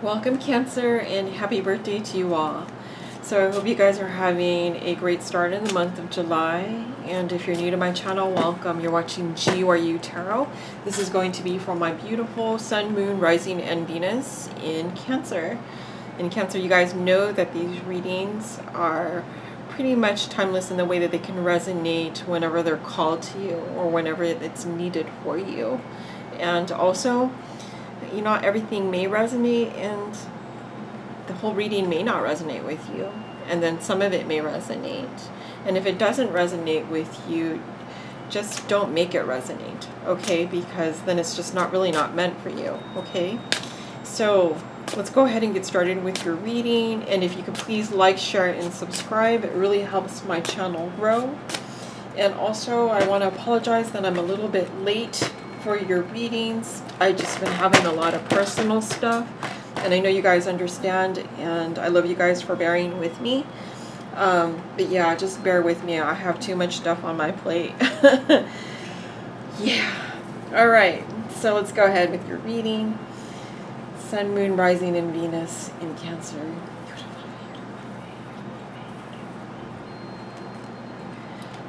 Welcome Cancer, and happy birthday to you all. So I hope you guys are having a great start in the month of July, and if you're new to my channel, welcome. You're watching GeeURU Tarot. This is going to be for my beautiful Sun, Moon, Rising, and Venus in Cancer. In Cancer, you guys know that these readings are pretty much timeless in the way that they can resonate whenever they're called to you or whenever it's needed for you. And also, not everything may resonate, and the whole reading may not resonate with you, and then some of it may resonate. And if it doesn't resonate with you, just don't make it resonate, okay? Because then it's just not meant for you, okay? So let's go ahead and get started with your reading. And if you could please like, share, and subscribe, it really helps my channel grow. And also, I want to apologize that I'm a little bit late for your readings. I just been having a lot of personal stuff, and I know you guys understand, and I love you guys for bearing with me. But yeah, just bear with me. I have too much stuff on my plate. Yeah. All right. So let's go ahead with your reading. Sun, Moon, Rising, and Venus in Cancer.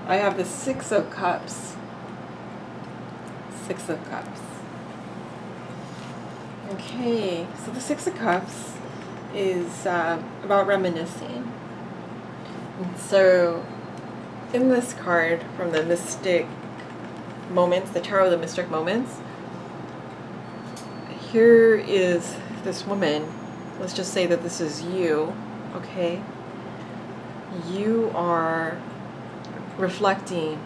I have the Six of Cups. Six of Cups. Okay, so the Six of Cups is about reminiscing. And so in this card from the Mystic Moments, the Tarot of the Mystic Moments, here is this woman. Let's just say that this is you, okay? You are reflecting,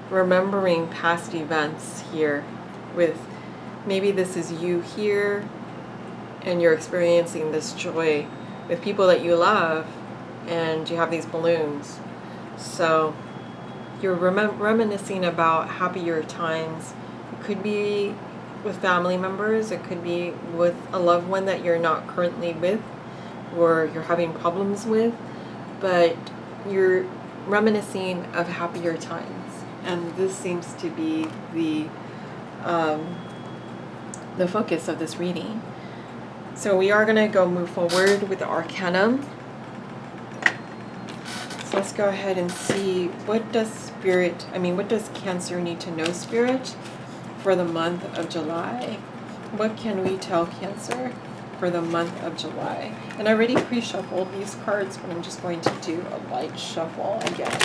remembering past events here with, maybe this is you here and you're experiencing this joy with people that you love, and you have these balloons. So you're reminiscing about happier times. It could be with family members, it could be with a loved one that you're not currently with or you're having problems with, but you're reminiscing of happier times. And this seems to be the focus of this reading. So we are going to move forward with the Arcanum. So let's go ahead and see, what does Cancer need to know, Spirit, for the month of July? What can we tell Cancer for the month of July? And I already pre-shuffled these cards, but I'm just going to do a light shuffle again.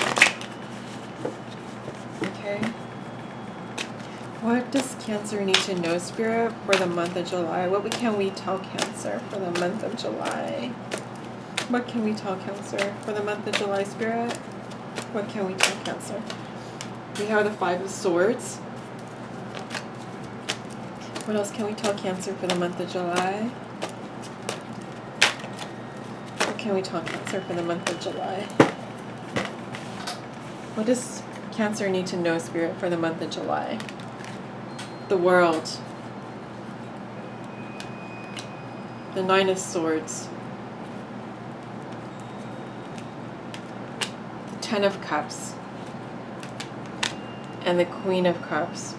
Okay. What does Cancer need to know, Spirit, for the month of July? What can we tell Cancer for the month of July? What can we tell Cancer for the month of July, Spirit? What can we tell Cancer? We have the Five of Swords. What else can we tell Cancer for the month of July? What can we tell Cancer for the month of July? What does Cancer need to know, Spirit, for the month of July? The World. The Nine of Swords. The Ten of Cups. And the Queen of Cups.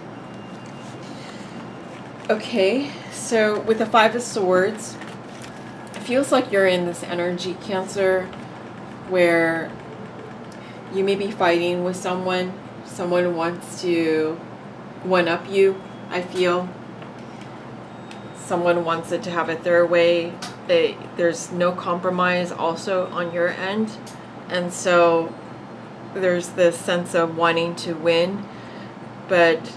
Okay, so with the Five of Swords, it feels like you're in this energy, Cancer, where you may be fighting with someone. Someone wants to one-up you, I feel. Someone wants it to have it their way. There's no compromise also on your end. And so there's this sense of wanting to win. But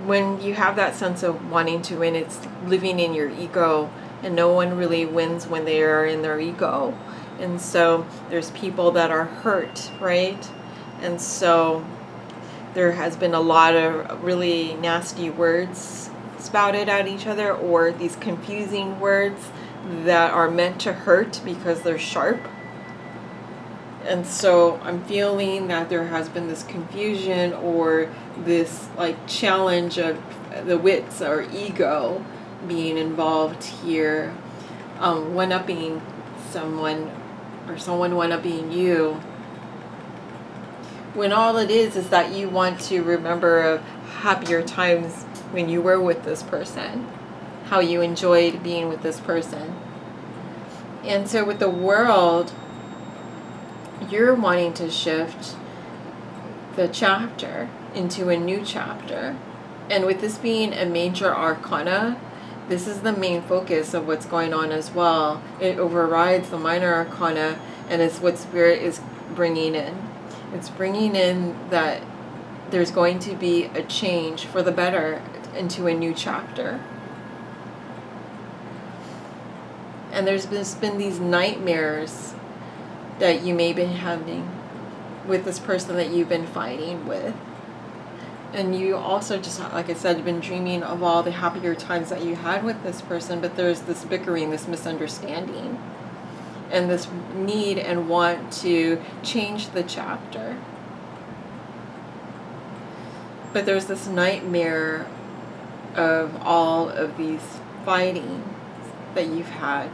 when you have that sense of wanting to win, it's living in your ego. And no one really wins when they are in their ego. And so there's people that are hurt, right? And so there has been a lot of really nasty words spouted at each other, or these confusing words that are meant to hurt because they're sharp. And so I'm feeling that there has been this confusion or this like challenge of the wits or ego being involved here, one-upping someone or someone one-upping you, when all it is that you want to remember of happier times when you were with this person, how you enjoyed being with this person. And so with the World, you're wanting to shift the chapter into a new chapter. And with this being a major arcana, this is the main focus of what's going on as well. It overrides the minor arcana, and it's what Spirit is bringing in. It's bringing in that there's going to be a change for the better into a new chapter. And there's been these nightmares that you may be having with this person that you've been fighting with. And you also just, like I said, been dreaming of all the happier times that you had with this person, but there's this bickering, this misunderstanding, and this need and want to change the chapter. But there's this nightmare of all of these fighting that you've had.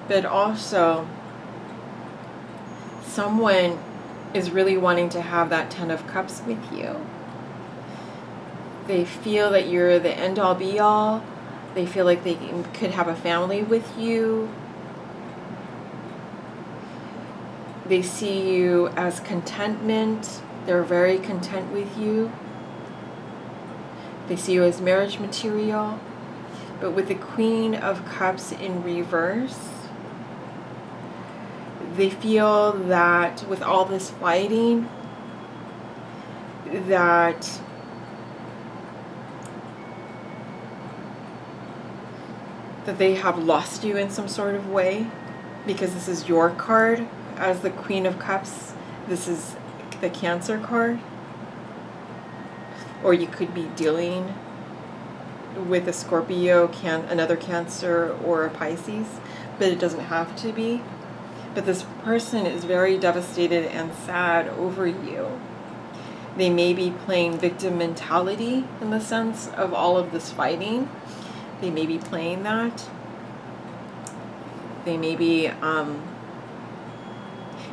But also, someone is really wanting to have that 10 of Cups with you. They feel that you're the end-all be-all. They feel like they could have a family with you. They see you as contentment. They're very content with you. They see you as marriage material. But with the Queen of Cups in reverse, they feel that with all this fighting, that they have lost you in some sort of way, because this is your card as the Queen of Cups. This is the Cancer card. Or you could be dealing with a Scorpio, another Cancer, or a Pisces, but it doesn't have to be. But this person is very devastated and sad over you. They may be playing victim mentality in the sense of all of this fighting. They may be playing that. They may be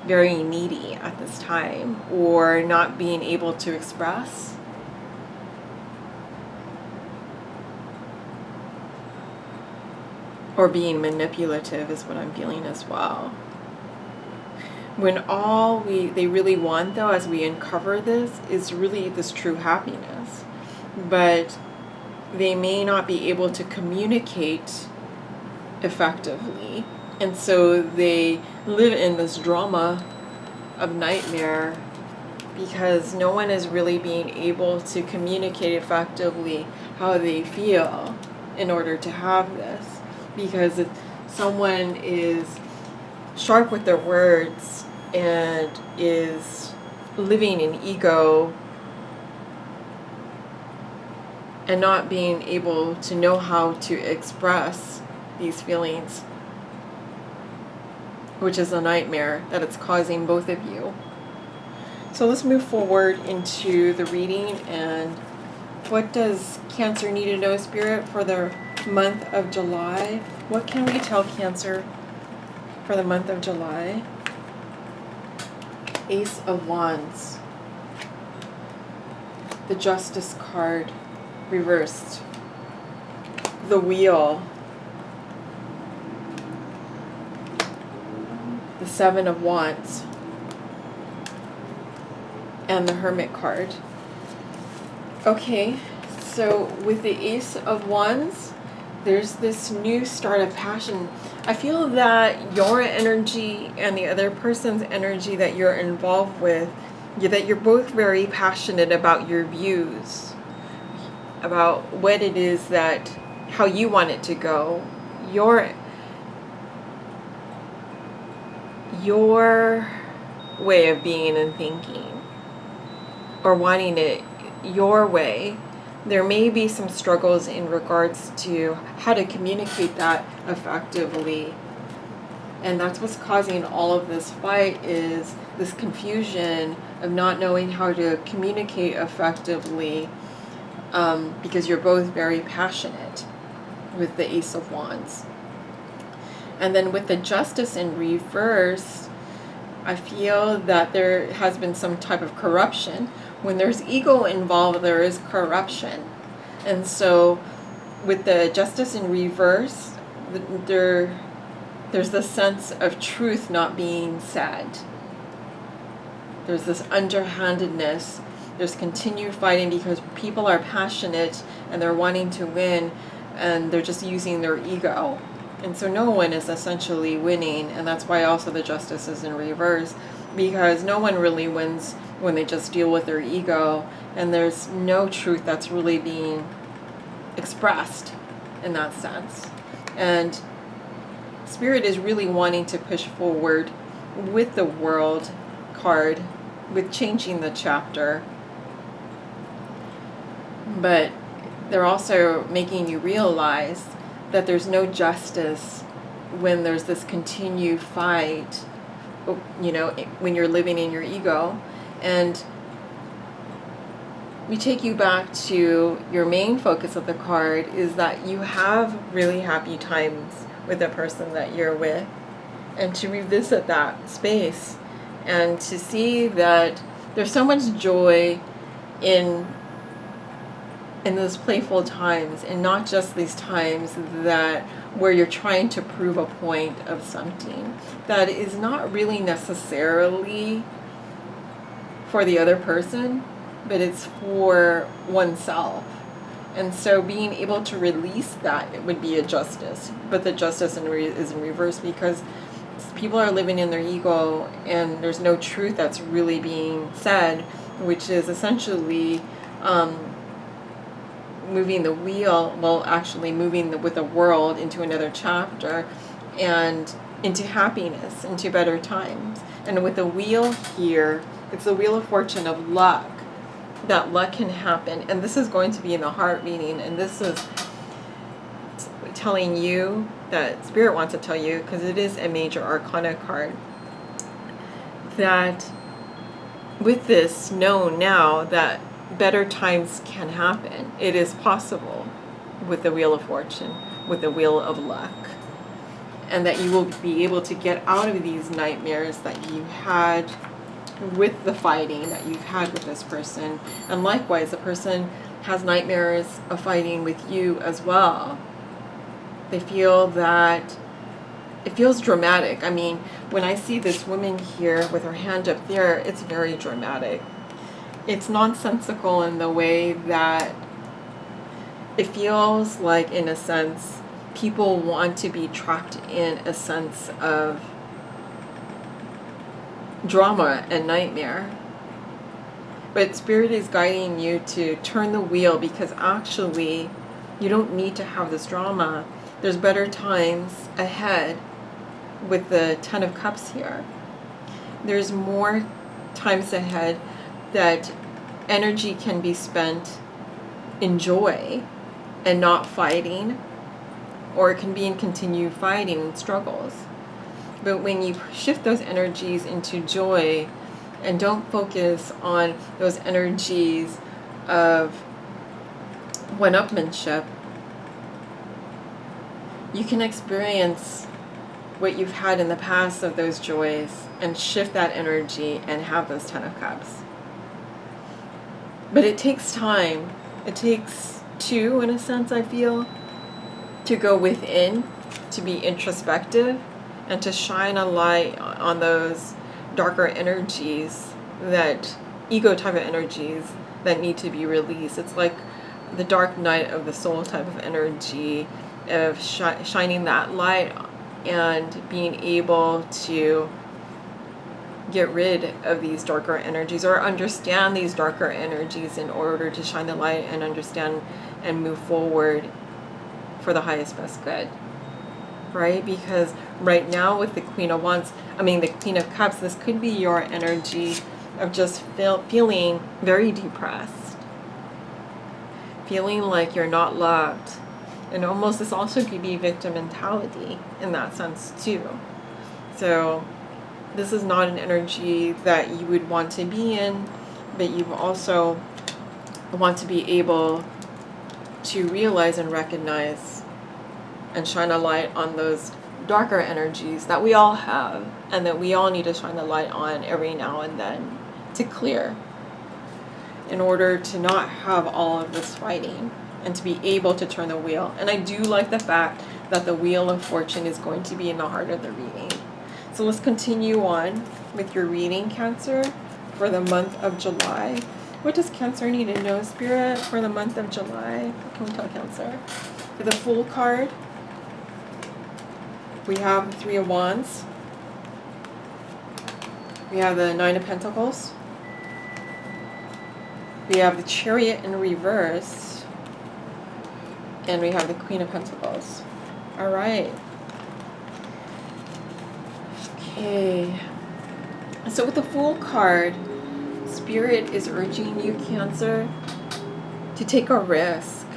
very needy at this time, or not being able to express. Or being manipulative is what I'm feeling as well. When all they really want, though, as we uncover this, is really this true happiness. But they may not be able to communicate effectively. And so they live in this drama of nightmare because no one is really being able to communicate effectively how they feel in order to have this. Because if someone is sharp with their words and is living in ego and not being able to know how to express these feelings, which is a nightmare that it's causing both of you. So let's move forward into the reading. And what does Cancer need to know, Spirit, for the month of July? What can we tell Cancer for the month of July? Ace of Wands. The Justice card reversed. The Wheel. The Seven of Wands. And the Hermit card. Okay, so with the Ace of Wands, there's this new start of passion. I feel that your energy and the other person's energy that you're involved with, that you're both very passionate about your views, about what it is that, how you want it to go, your way of being and thinking, or wanting it your way. There may be some struggles in regards to how to communicate that effectively. And that's what's causing all of this fight, is this confusion of not knowing how to communicate effectively, because you're both very passionate with the Ace of Wands. And then with the Justice in reverse, I feel that there has been some type of corruption. When there's ego involved, there is corruption. And so with the justice in reverse, there's this sense of truth not being said. There's this underhandedness. There's continued fighting because people are passionate and they're wanting to win, and they're just using their ego. And so no one is essentially winning, and that's why also the justice is in reverse, because no one really wins when they just deal with their ego, and there's no truth that's really being expressed in that sense. And Spirit is really wanting to push forward with the World card, with changing the chapter. But they're also making you realize that there's no justice when there's this continued fight, you know, when you're living in your ego. And we take you back to your main focus of the card is that you have really happy times with the person that you're with, and to revisit that space and to see that there's so much joy in those playful times, and not just these times that where you're trying to prove a point of something that is not really necessarily for the other person, but it's for oneself. And so being able to release that, it would be a justice. But the justice is in reverse, because people are living in their ego and there's no truth that's really being said, which is essentially moving the wheel, well, actually moving with the world into another chapter and into happiness, into better times. And with the wheel here, it's the wheel of fortune, of luck. That luck can happen, and this is going to be in the heart meaning, and this is telling you that Spirit wants to tell you, because it is a major arcana card, that with this, know now that better times can happen. It is possible with the Wheel of Fortune, with the Wheel of Luck, and that you will be able to get out of these nightmares that you had with the fighting that you've had with this person. And likewise, the person has nightmares of fighting with you as well. They feel that it feels dramatic. I mean, when I see this woman here with her hand up there, it's very dramatic. It's nonsensical in the way that it feels like, in a sense, people want to be trapped in a sense of drama and nightmare. But Spirit is guiding you to turn the wheel, because actually you don't need to have this drama. There's better times ahead with the Ten of Cups here. There's more times ahead that energy can be spent in joy and not fighting, or it can be in continued fighting and struggles. But when you shift those energies into joy and don't focus on those energies of one-upmanship, you can experience what you've had in the past of those joys and shift that energy and have those Ten of Cups. But it takes time. It takes two, in a sense, I feel, to go within, to be introspective, and to shine a light on those darker energies, that ego type of energies that need to be released. It's like the dark night of the soul type of energy, of shining that light and being able to get rid of these darker energies, or understand these darker energies in order to shine the light and understand and move forward for the highest best good. Right? Because right now with the Queen of Wands, the Queen of Cups, this could be your energy of just feeling very depressed, feeling like you're not loved, and almost this also could be victim mentality in that sense too. So this is not an energy that you would want to be in, but you also want to be able to realize and recognize and shine a light on those darker energies that we all have, and that we all need to shine the light on every now and then to clear, in order to not have all of this fighting. and to be able to turn the wheel. And I do like the fact that the Wheel of Fortune is going to be in the heart of the reading. So let's continue on with your reading, Cancer, for the month of July. What does Cancer need to know, Spirit, for the month of July? What can we tell Cancer? For the Fool card, we have the Three of Wands. We have the Nine of Pentacles. We have the Chariot in reverse. And we have the Queen of Pentacles. All right. Okay. So with the Fool card, Spirit is urging you, Cancer, to take a risk.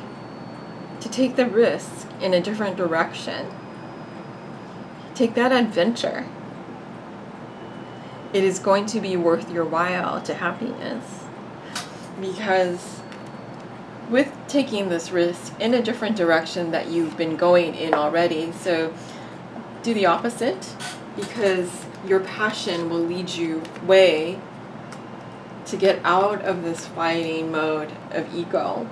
To take the risk in a different direction. Take that adventure. It is going to be worth your while to happiness. Because with taking this risk in a different direction that you've been going in already, so do the opposite, because your passion will lead you way to get out of this fighting mode of ego.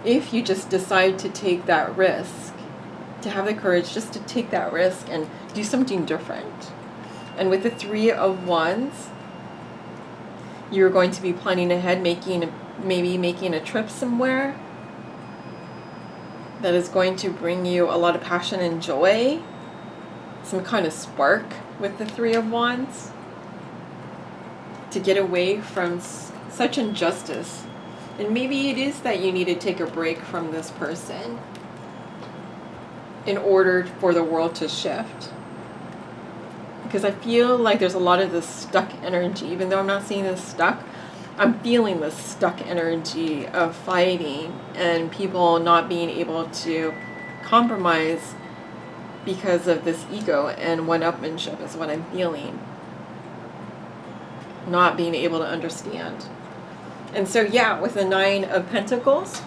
If you just decide to take that risk, to have the courage just to take that risk and do something different. And with the Three of Wands, you're going to be planning ahead, maybe making a trip somewhere that is going to bring you a lot of passion and joy, some kind of spark with the Three of Wands, to get away from such injustice. And maybe it is that you need to take a break from this person in order for the world to shift. Because I feel like there's a lot of this stuck energy. Even though I'm not seeing this stuck, I'm feeling this stuck energy of fighting and people not being able to compromise because of this ego and one-upmanship is what I'm feeling. Not being able to understand. And so yeah, with the Nine of Pentacles,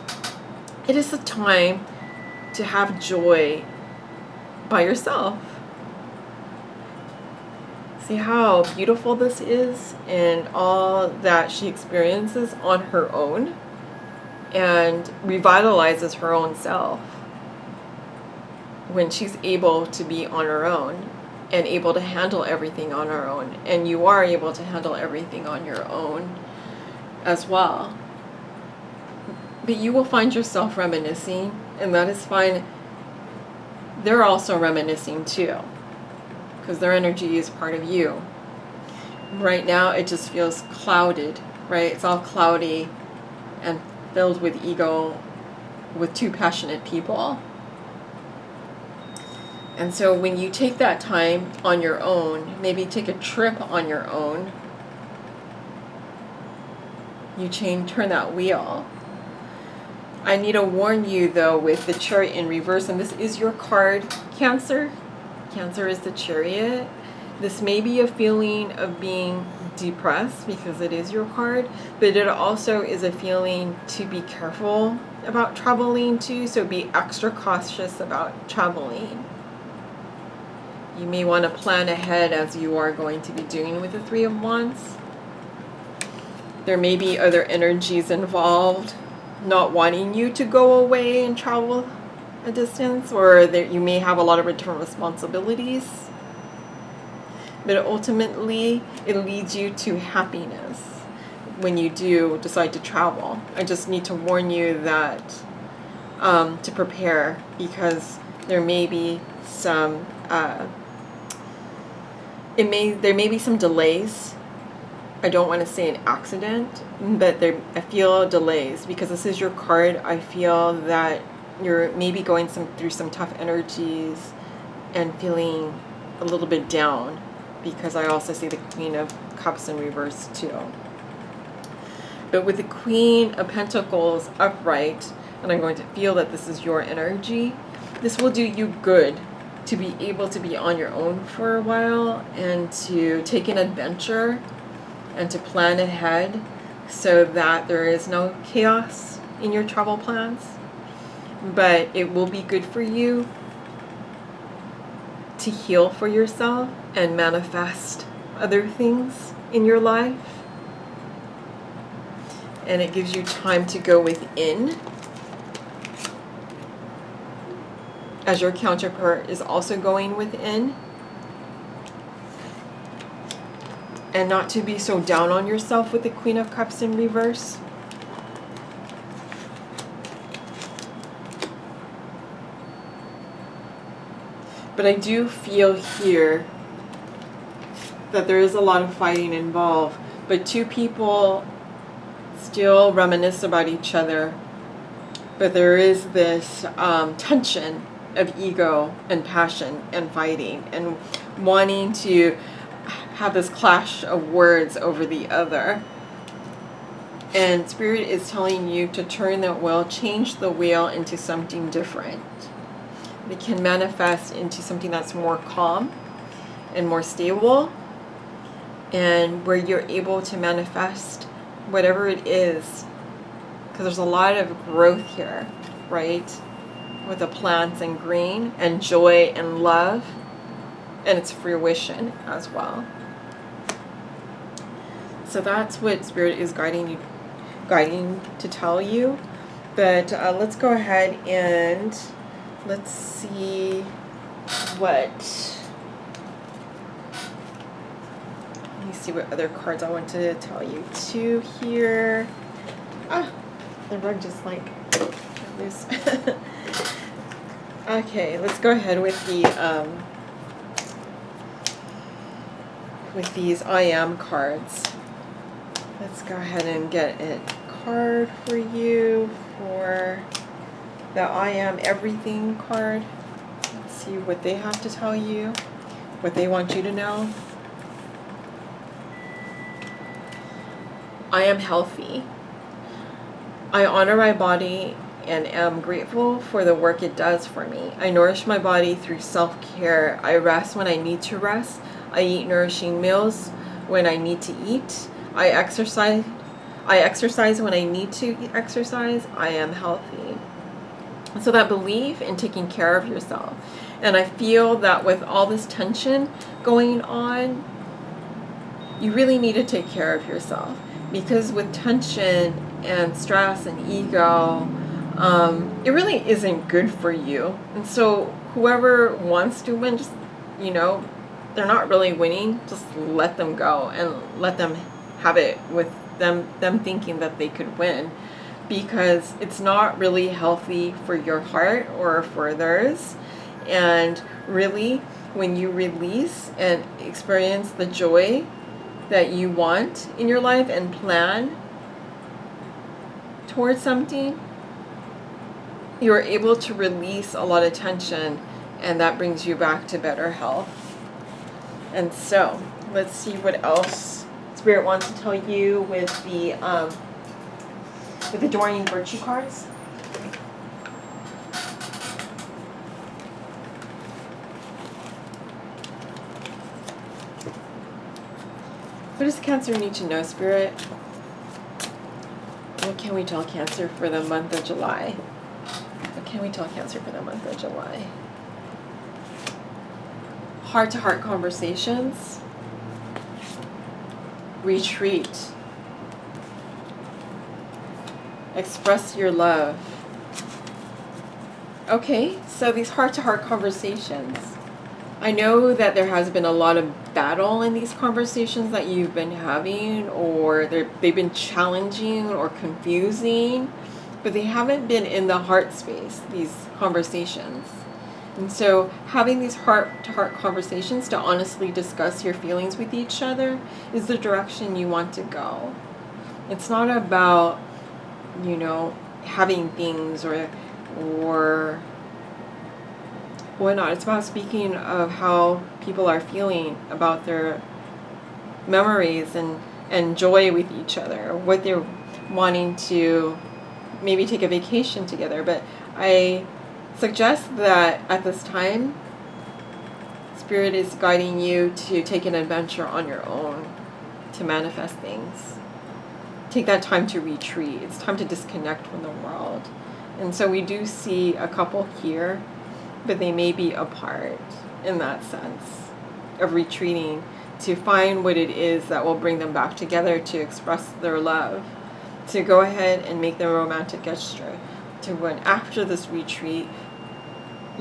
it is the time to have joy by yourself. See how beautiful this is and all that she experiences on her own and revitalizes her own self when she's able to be on her own and able to handle everything on her own. And you are able to handle everything on your own as well. But you will find yourself reminiscing, and that is fine. They're also reminiscing too, because their energy is part of you. Right now it just feels clouded, right? It's all cloudy and filled with ego with two passionate people. And so when you take that time on your own, maybe take a trip on your own, you turn that wheel. I need to warn you though with the Chariot in reverse, and this is your card, Cancer. Cancer is the Chariot. This may be a feeling of being depressed because it is your card, but it also is a feeling to be careful about traveling too, so be extra cautious about traveling. You may want to plan ahead as you are going to be doing with the Three of Wands. There may be other energies involved, not wanting you to go away and travel a distance, or that you may have a lot of different responsibilities. But ultimately, it leads you to happiness when you do decide to travel. I just need to warn you that to prepare, because there may be some there may be some delays. I don't want to say an accident, but I feel delays because this is your card. I feel that you're maybe going through some tough energies and feeling a little bit down, because I also see the Queen of Cups in reverse too. But with the Queen of Pentacles upright, and I'm going to feel that this is your energy, this will do you good to be able to be on your own for a while and to take an adventure and to plan ahead so that there is no chaos in your travel plans. But it will be good for you to heal for yourself and manifest other things in your life. And it gives you time to go within as your counterpart is also going within. And not to be so down on yourself with the Queen of Cups in reverse. But I do feel here that there is a lot of fighting involved. But two people still reminisce about each other. But there is this tension of ego and passion and fighting and wanting to have this clash of words over the other. And Spirit is telling you to turn that wheel, change the wheel into something different. It can manifest into something that's more calm and more stable, and where you're able to manifest whatever it is, because there's a lot of growth here, right? With the plants and green and joy and love, and it's fruition as well. So that's what Spirit is guiding to tell you. But let's go ahead and let's see what. Let me see what other cards I want to tell you too here. Ah, the rug just like loose. Okay, let's go ahead with the with these I am cards. Let's go ahead and get a card for you for the I am everything card. Let's see what they have to tell you, what they want you to know. I am healthy. I honor my body and am grateful for the work it does for me. I nourish my body through self-care. I rest when I need to rest. I eat nourishing meals when I need to eat. I exercise when I need to exercise. I am healthy. So that belief in taking care of yourself. And I feel that with all this tension going on, you really need to take care of yourself. Because with tension and stress and ego, it really isn't good for you. And so whoever wants to win, just, you know, they're not really winning, just let them go and let them have it with them thinking that they could win, because it's not really healthy for your heart or for theirs. And really, when you release and experience the joy that you want in your life and plan towards something, you're able to release a lot of tension, and that brings you back to better health. And so let's see what else Spirit wants to tell you with the Adorning Virtue cards. What does Cancer need to know, Spirit? What can we tell Cancer for the month of July? What can we tell Cancer for the month of July? Heart-to-heart conversations. Retreat. Express your love. Okay, so these heart-to-heart conversations. I know that there has been a lot of battle in these conversations that you've been having, or they've been challenging or confusing, but they haven't been in the heart space, these conversations. And so having these heart-to-heart conversations to honestly discuss your feelings with each other is the direction you want to go. It's not about, you know, having things or whatnot. It's about speaking of how people are feeling about their memories and joy with each other, what they're wanting to maybe take a vacation together. But I suggest that at this time, Spirit is guiding you to take an adventure on your own to manifest things. Take that time to retreat. It's time to disconnect from the world. And so we do see a couple here, but they may be apart in that sense of retreating to find what it is that will bring them back together to express their love, to go ahead and make them a romantic gesture, to when after this retreat,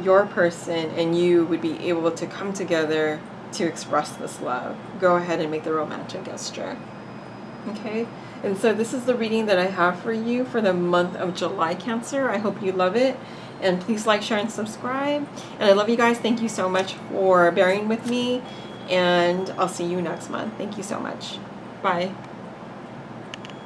your person and you would be able to come together to express this love. Go ahead and make the romantic gesture. Okay? And so this is the reading that I have for you for the month of July, Cancer. I hope you love it. And please like, share, and subscribe. And I love you guys. Thank you so much for bearing with me. And I'll see you next month. Thank you so much. Bye.